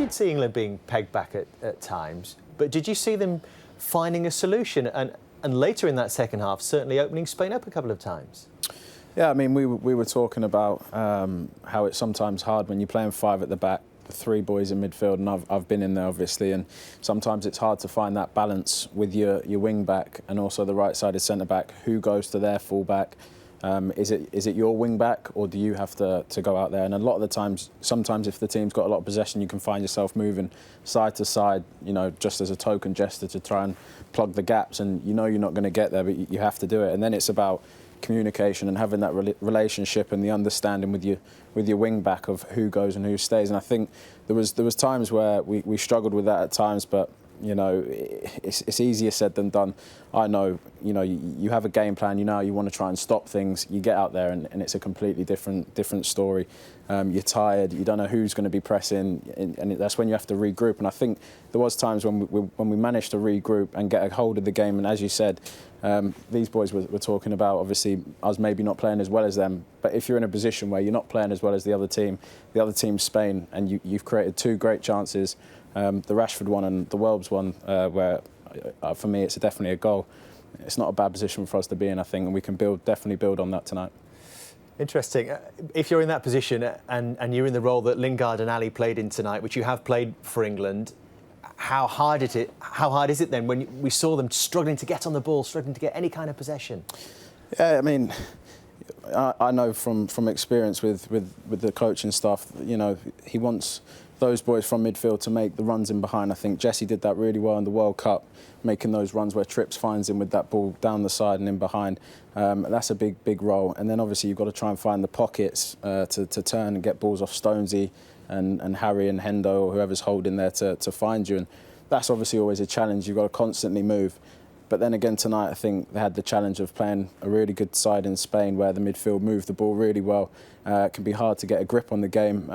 did see England being pegged back at times, but did you see them finding a solution and later in that second half certainly opening Spain up a couple of times? Yeah, I mean, we were talking about how it's sometimes hard when you're playing five at the back, the three boys in midfield, and I've been in there obviously, and sometimes it's hard to find that balance with your wing back and also the right-sided centre back. Who goes to their full back? Is it your wing back, or do you have to go out there? And a lot of the times, sometimes if the team's got a lot of possession, you can find yourself moving side to side, you know, just as a token gesture to try and plug the gaps. And you know you're not going to get there, but you have to do it. And then it's about communication and having that relationship and the understanding with your wing back of who goes and who stays. And I think there was times where we struggled with that at times, but you know, it's easier said than done. I know, you know, you have a game plan, you know you want to try and stop things, you get out there and it's a completely different story. You're tired, you don't know who's going to be pressing, and that's when you have to regroup. And I think there was times when we managed to regroup and get a hold of the game, and as you said, these boys were talking about, obviously, us maybe not playing as well as them, but if you're in a position where you're not playing as well as the other team's Spain, and you've created two great chances, the Rashford one and the Welbs one, where for me it's definitely a goal. It's not a bad position for us to be in, I think, and we can definitely build on that tonight. Interesting. If you're in that position and you're in the role that Lingard and Ali played in tonight, which you have played for England, how hard is it then when we saw them struggling to get on the ball, struggling to get any kind of possession? Yeah, I mean, I know from experience with the coaching staff, you know, he wants those boys from midfield to make the runs in behind. I think Jesse did that really well in the World Cup, making those runs where Trips finds him with that ball down the side and in behind. That's a big role. And then obviously you've got to try and find the pockets to turn and get balls off Stonesy and Harry and Hendo or whoever's holding there to find you. And that's obviously always a challenge. You've got to constantly move. But then again tonight, I think they had the challenge of playing a really good side in Spain where the midfield moved the ball really well. It can be hard to get a grip on the game.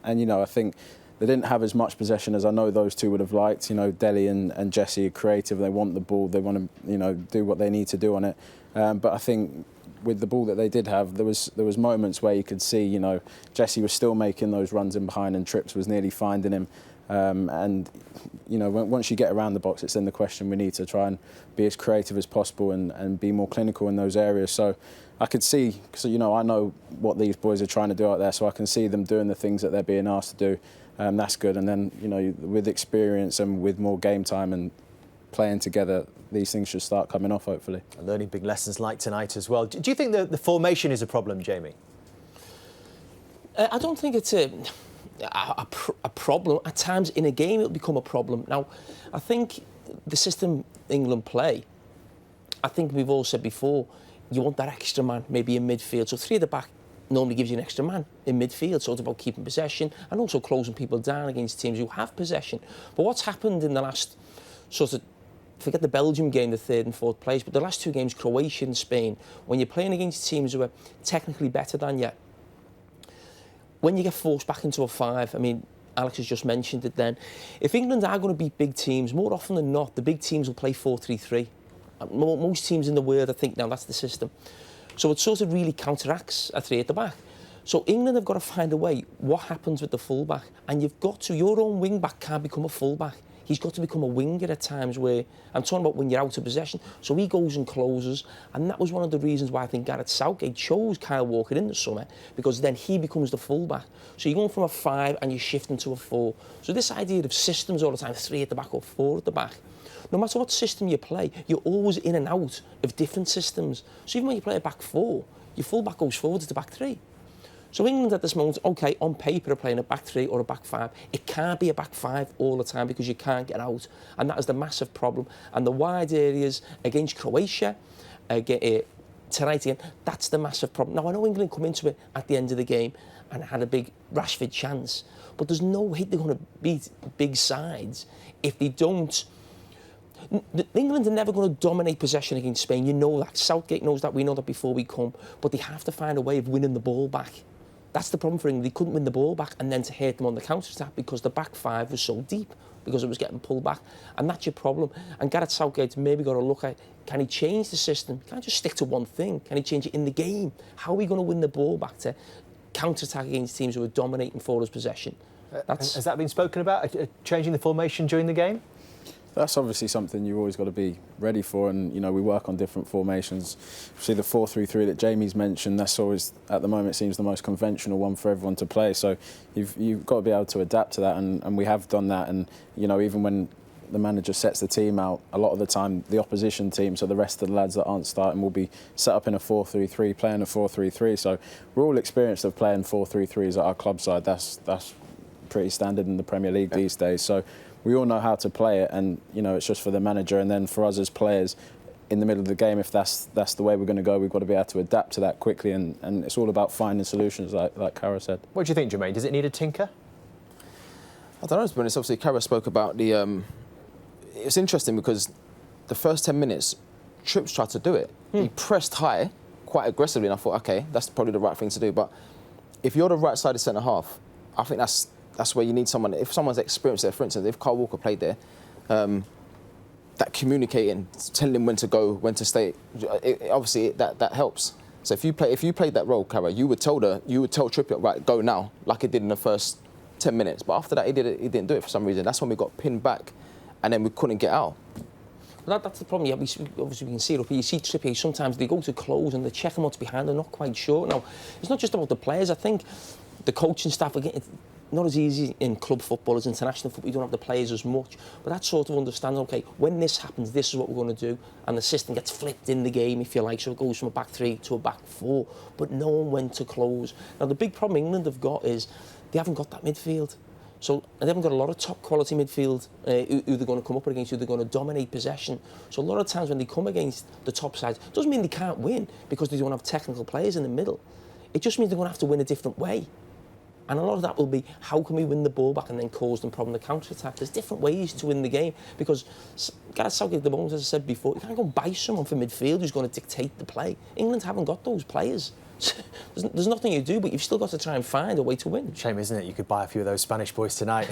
And, you know, I think they didn't have as much possession as I know those two would have liked. You know, Dele and Jesse are creative. They want the ball. They want to, you know, do what they need to do on it. But I think with the ball that they did have, there was moments where you could see, you know, Jesse was still making those runs in behind and Trips was nearly finding him. And, you know, once you get around the box, it's then the question we need to try and be as creative as possible and be more clinical in those areas. So I could see, so, you know, I know what these boys are trying to do out there, so I can see them doing the things that they're being asked to do. That's good. And then, you know, with experience and with more game time and playing together, these things should start coming off, hopefully. And learning big lessons like tonight as well. Do you think the formation is a problem, Jamie? I don't think it's a problem. At times in a game, it'll become a problem. Now, I think the system England play, I think we've all said before, you want that extra man, maybe in midfield. So three at the back normally gives you an extra man in midfield, so it's about keeping possession and also closing people down against teams who have possession. But what's happened in the last sort of, forget the Belgium game, the third and fourth place, but the last two games, Croatia and Spain, when you're playing against teams who are technically better than you, when you get forced back into a five, I mean, Alex has just mentioned it then, if England are going to beat big teams, more often than not, the big teams will play 4-3-3. Most teams in the world, I think, now that's the system. So it sort of really counteracts a three at the back. So England have got to find a way, what happens with the full-back? And you've got to, your own wing-back can't become a full-back. He's got to become a winger at times where, I'm talking about when you're out of possession. So he goes and closes, and that was one of the reasons why I think Gareth Southgate chose Kyle Walker in the summer, because then he becomes the full-back. So you're going from a 5 and you're shifting to a 4. So this idea of systems all the time, 3 at the back or 4 at the back, no matter what system you play, you're always in and out of different systems. So even when you play a back 4, your full-back goes forward to the back 3. So England at this moment, OK, on paper are playing a back 3 or a back 5. It can't be a back 5 all the time because you can't get out. And that is the massive problem. And the wide areas against Croatia, tonight again, that's the massive problem. Now, I know England come into it at the end of the game and had a big Rashford chance, but there's no way they're going to beat big sides if they don't. England are never going to dominate possession against Spain. You know that. Southgate knows that. We know that before we come. But they have to find a way of winning the ball back. That's the problem for England. They couldn't win the ball back and then to hurt them on the counter-attack because the back 5 was so deep, because it was getting pulled back. And that's your problem. And Gareth Southgate's maybe got to look at, can he change the system? He can't just stick to one thing. Can he change it in the game? How are we going to win the ball back to counter-attack against teams who are dominating forward possession? Has that been spoken about, changing the formation during the game? That's obviously something you've always got to be ready for, and we work on different formations. See the 4-3-3 that Jamie's mentioned. That's always, at the moment, seems the most conventional one for everyone to play. So you've got to be able to adapt to that, and we have done that. And even when the manager sets the team out, a lot of the time the opposition team, so the rest of the lads that aren't starting, will be set up in a 4-3-3, playing a 4-3-3. So we're all experienced of playing 4-3-3s at our club side. That's pretty standard in the Premier League these days. So we all know how to play it, and it's just for the manager, and then for us as players in the middle of the game, if that's the way we're going to go, we've got to be able to adapt to that quickly, and it's all about finding solutions, like Cara said. What do you think, Jermaine? Does it need a tinker? I don't know, to be honest. Obviously, Cara spoke about the... It's interesting because the first 10 minutes, Trips tried to do it. He pressed high quite aggressively, and I thought, OK, that's probably the right thing to do. But if you're the right-sided centre-half, I think that's where you need someone. If someone's experienced there, for instance, if Kyle Walker played there, that communicating, telling him when to go, when to stay, obviously that helps. So if you played that role, Cara, you would tell Trippier, right, go now, like he did in the first 10 minutes. But after that, he didn't do it for some reason. That's when we got pinned back, and then we couldn't get out. Well, that's the problem. Yeah, obviously we can see it up here. You see Trippier, sometimes they go to close and they check him what's behind. They're not quite sure. Now, it's not just about the players. I think the coaching staff, again, it's not as easy in club football as international football. You don't have the players as much. But that sort of understanding, OK, when this happens, this is what we're going to do. And the system gets flipped in the game, if you like. So it goes from a back three to a back four. But knowing when to close. Now, the big problem England have got is they haven't got that midfield. So they haven't got a lot of top quality midfield who they're going to come up against, who they're going to dominate possession. So a lot of times when they come against the top sides, it doesn't mean they can't win because they don't have technical players in the middle. It just means they're going to have to win a different way. And a lot of that will be, how can we win the ball back and then cause them problem, the counter-attack? There's different ways to win the game because Gareth Southgate at the moment, as I said before, you can't go and buy someone for midfield who's going to dictate the play. England haven't got those players. There's nothing you do, but you've still got to try and find a way to win. Shame, isn't it? You could buy a few of those Spanish boys tonight.